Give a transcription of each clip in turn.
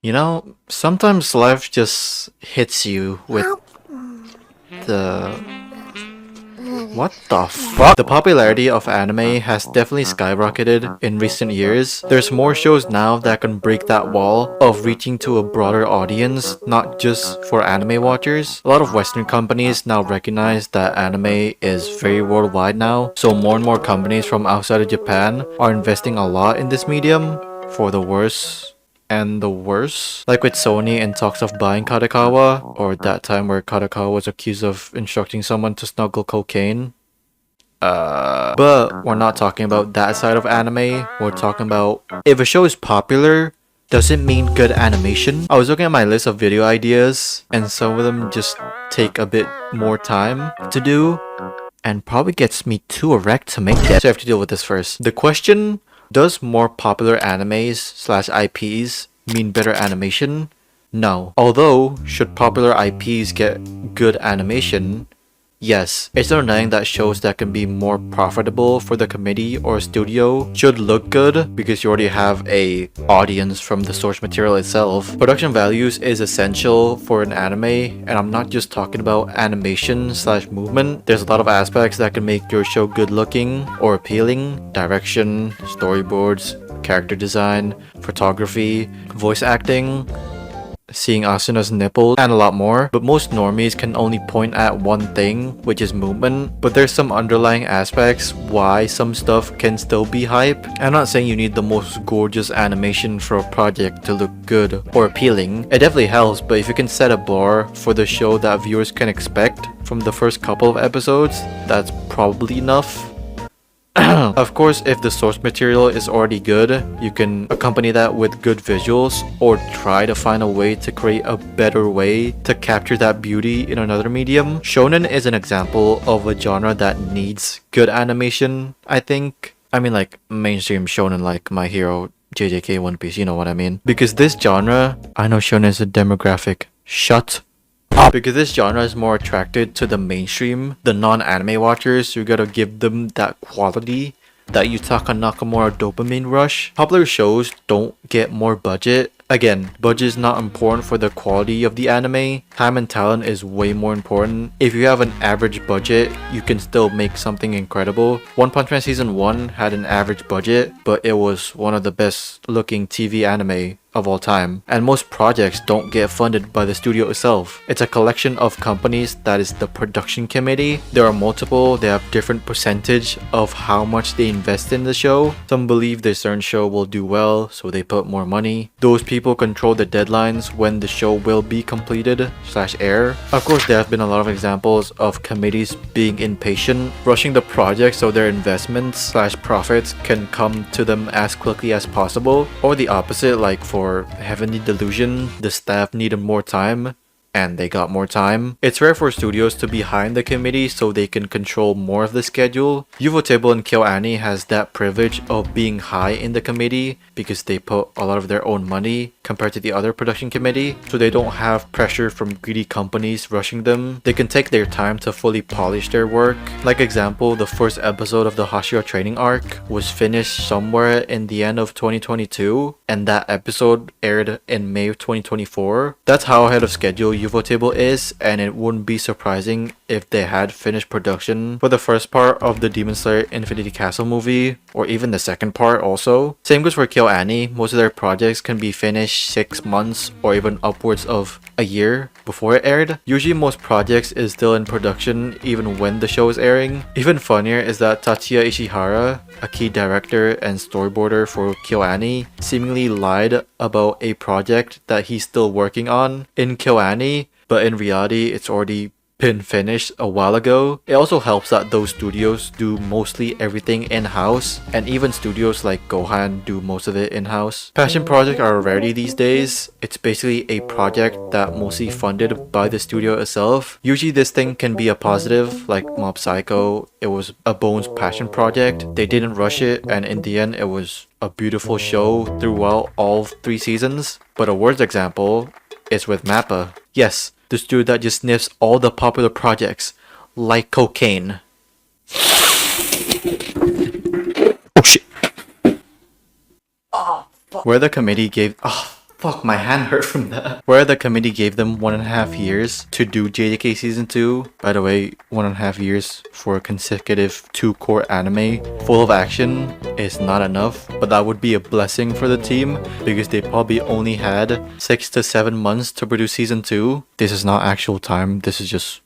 You know, sometimes life just hits you with the... What the fuck? The popularity of anime has definitely skyrocketed in recent years. There's more shows now that can break that wall of reaching to a broader audience, not just for anime watchers. A lot of Western companies now recognize that anime is very worldwide now, so more and more companies from outside of Japan are investing a lot in this medium, for the worse and the worse. Like with Sony in talks of buying Kadokawa, or that time where Kadokawa was accused of instructing someone to smuggle cocaine. But we're not talking about that side of anime. We're talking about if a show is popular, does it mean good animation? I was looking at my list of video ideas, and some of them just take a bit more time to do, and probably gets me too erect to make that. So I have to deal with this first. The question: does more popular animes slash IPs mean better animation? No. Although, should popular IPs get good animation? Yes. It's not denying that shows that can be more profitable for the committee or studio should look good because you already have a audience from the source material itself. Production values is essential for an anime, and I'm not just talking about animation slash movement. There's a lot of aspects that can make your show good looking or appealing. Direction, storyboards, character design, photography, voice acting, seeing Asuna's nipple, and a lot more. But most normies can only point at one thing, which is movement. But there's some underlying aspects why some stuff can still be hype. I'm not saying you need the most gorgeous animation for a project to look good or appealing. It definitely helps, but if you can set a bar for the show that viewers can expect from the first couple of episodes, that's probably enough. Of course, if the source material is already good, you can accompany that with good visuals or try to find a way to create a better way to capture that beauty in another medium. Shonen is an example of a genre that needs good animation, I think. I mean, like mainstream shonen like My Hero, JJK, One Piece, you know what I mean. Because this genre, I know shonen is a demographic. Shut because this genre is more attracted to the mainstream, the non-anime watchers. You gotta give them that quality, that Yutaka Nakamura dopamine rush. Popular shows don't get more budget. Again, budget is not important for the quality of the anime. Time and talent is way more important. If you have an average budget, you can still make something incredible. One Punch Man Season 1 had an average budget, but it was one of the best looking TV anime of all time. And most projects don't get funded by the studio itself. It's a collection of companies that is the production committee. There are multiple, they have different percentage of how much they invest in the show. Some believe their certain show will do well, so they put more money. Those people control the deadlines when the show will be completed / air. Of course, there have been a lot of examples of committees being impatient, rushing the project so their investments / profits can come to them as quickly as possible. Or the opposite, like for Heavenly Delusion, the staff needed more time and they got more time. It's rare for studios to be high in the committee so they can control more of the schedule. Ufotable and KyoAni has that privilege of being high in the committee because they put a lot of their own money compared to the other production committee, so they don't have pressure from greedy companies rushing them. They can take their time to fully polish their work. Like example, the first episode of the Hashira training arc was finished somewhere in the end of 2022, and that episode aired in May of 2024. That's how ahead of schedule Ufotable is, and it wouldn't be surprising if they had finished production for the first part of the Demon Slayer Infinity Castle movie, or even the second part also. Same goes for KyoAni. Most of their projects can be finished 6 months or even upwards of a year before it aired. Usually most projects is still in production even when the show is airing. Even funnier is that Tachiya Ishihara, a key director and storyboarder for KyoAni, seemingly lied about a project that he's still working on in KyoAni, but in reality it's already been finished a while ago. It also helps that those studios do mostly everything in-house, and even studios like Gohan do most of it in-house. Passion projects are a rarity these days. It's basically a project that mostly funded by the studio itself. Usually this thing can be a positive, like Mob Psycho. It was a Bones passion project. They didn't rush it, and in the end it was a beautiful show throughout all 3 seasons. But a worse example is with Mappa. Yes, the studio that just sniffs all the popular projects like cocaine. Oh shit. Oh, fuck. Where the committee gave Fuck, my hand hurt from that. Where the committee gave them 1.5 years to do JJK season 2. By the way, 1.5 years for a consecutive 2 core anime full of action is not enough, but that would be a blessing for the team because they probably only had 6 to 7 months to produce season 2. This is not actual time, this is just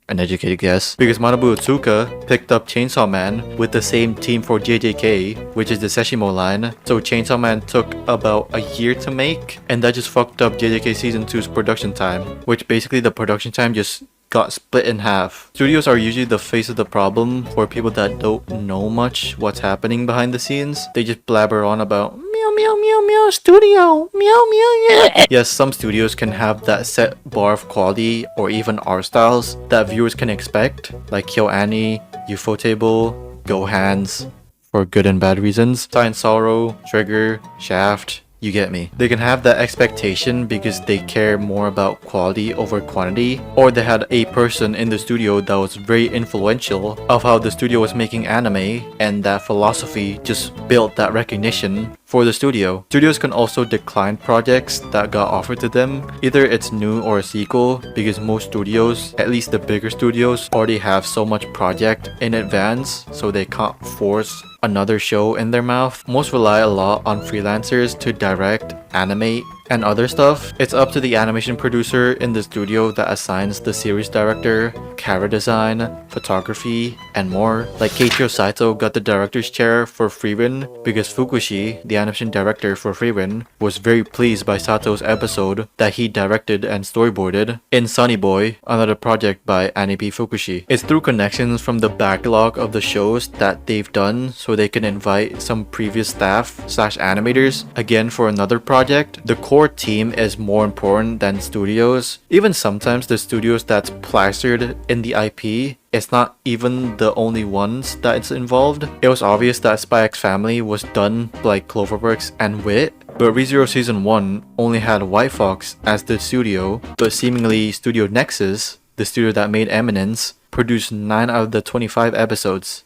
an educated guess, because Manabu Otsuka picked up Chainsaw Man with the same team for JJK, which is the Seshimo line. So Chainsaw Man took about a year to make, and that just fucked up JJK season 2's production time, which basically the production time just got split in half. Studios are usually the face of the problem for people that don't know much what's happening behind the scenes. They just blabber on about meow meow meow meow studio meow meow yeah. Yes, some studios can have that set bar of quality or even art styles that viewers can expect, like KyoAni, Ufotable, Gohan's, for good and bad reasons, Sign Sorrow, Trigger, Shaft. You get me. They can have that expectation because they care more about quality over quantity, or they had a person in the studio that was very influential of how the studio was making anime, and that philosophy just built that recognition for the studio. Studios can also decline projects that got offered to them. Either it's new or a sequel, because most studios, at least the bigger studios, already have so much project in advance, so they can't force another show in their mouth. Most rely a lot on freelancers to direct, animate, and other stuff. It's up to the animation producer in the studio that assigns the series director, camera design, photography, and more. Like Keiichiro Saito got the director's chair for Frieren because Fukushi, the animation director for Frieren, was very pleased by Sato's episode that he directed and storyboarded in Sunny Boy, another project by Annie P. Fukushi. It's through connections from the backlog of the shows that they've done, so they can invite some previous staff/animators again for another project. The core team is more important than studios. Even sometimes the studios that's plastered in the IP, it's not even the only ones that it's involved. It was obvious that Spy X Family was done by Cloverworks and WIT, but ReZero Season 1 only had White Fox as the studio, but seemingly Studio Nexus, the studio that made Eminence, produced 9 out of the 25 episodes.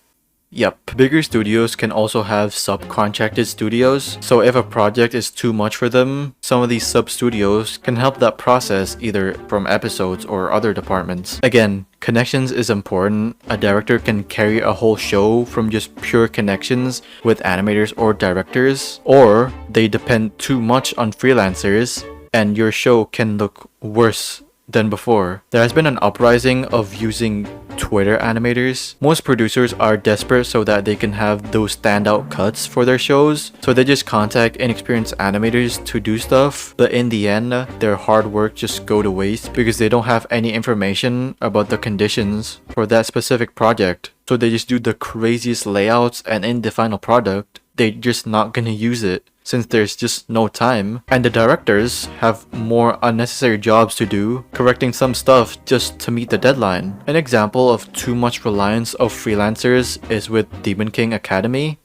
Yup. Bigger studios can also have subcontracted studios, so if a project is too much for them, some of these sub-studios can help that process either from episodes or other departments. Again, connections is important. A director can carry a whole show from just pure connections with animators or directors, or they depend too much on freelancers and your show can look worse than before. There has been an uprising of using Twitter animators. Most producers are desperate so that they can have those standout cuts for their shows, so they just contact inexperienced animators to do stuff, but in the end, their hard work just go to waste because they don't have any information about the conditions for that specific project. So they just do the craziest layouts, and in the final product, they're just not gonna use it, since there's just no time, and the directors have more unnecessary jobs to do, correcting some stuff just to meet the deadline. An example of too much reliance of freelancers is with Demon King Academy.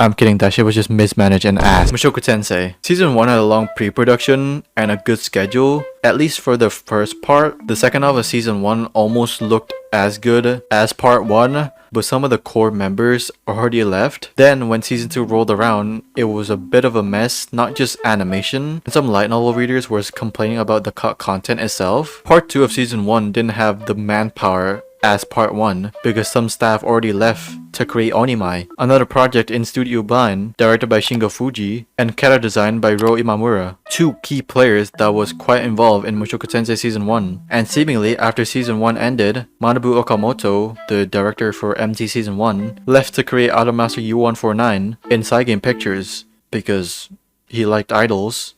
I'm kidding, that shit was just mismanaged and ass. Mushoku Tensei. Season 1 had a long pre-production and a good schedule, at least for the first part. The second half of Season 1 almost looked as good as Part 1, but some of the core members already left. Then when Season 2 rolled around, it was a bit of a mess, not just animation. And some light novel readers were complaining about the cut content itself. Part 2 of Season 1 didn't have the manpower as Part 1 because some staff already left to create Onimai, another project in Studio Blind, directed by Shingo Fuji, and character designed by Ro Imamura, two key players that was quite involved in Mushoku Tensei Season 1. And seemingly after Season 1 ended, Manabu Okamoto, the director for MT Season 1, left to create Idolmaster U149 in Saigame Pictures because he liked idols.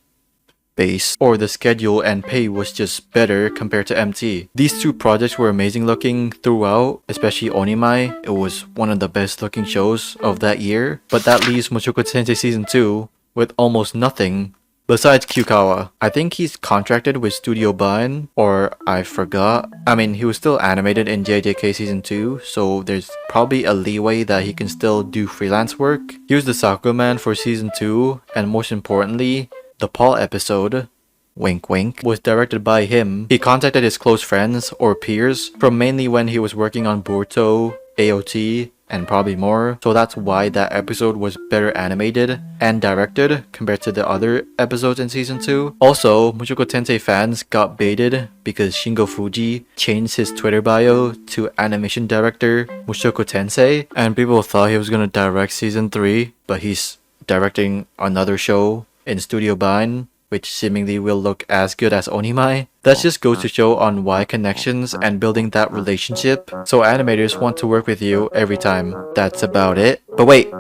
Base, or the schedule and pay was just better compared to MT. These two projects were amazing looking throughout, especially Onimai. It was one of the best looking shows of that year, but that leaves Mushoku Tensei Season 2 with almost nothing besides Kyukawa. I think he's contracted with Studio Blind, or I forgot. I mean, he was still animated in JJK Season 2, so there's probably a leeway that he can still do freelance work. He was the Sakura man for Season 2, and most importantly, the Paul episode, wink wink, was directed by him. He contacted his close friends or peers from mainly when he was working on Boruto, AOT, and probably more. So that's why that episode was better animated and directed compared to the other episodes in season 2. Also, Mushoku Tensei fans got baited because Shingo Fuji changed his Twitter bio to animation director Mushoku Tensei, and people thought he was gonna direct season 3, but he's directing another show in Studio Bind, which seemingly will look as good as Onimai. That just goes to show on why connections and building that relationship, so animators want to work with you every time. That's about it. But wait!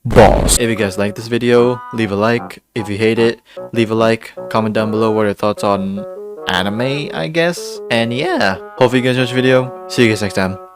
Boss. If you guys like this video, leave a like. If you hate it, leave a like. Comment down below what your thoughts on anime, I guess. And yeah, hopefully you guys enjoyed this video. See you guys next time.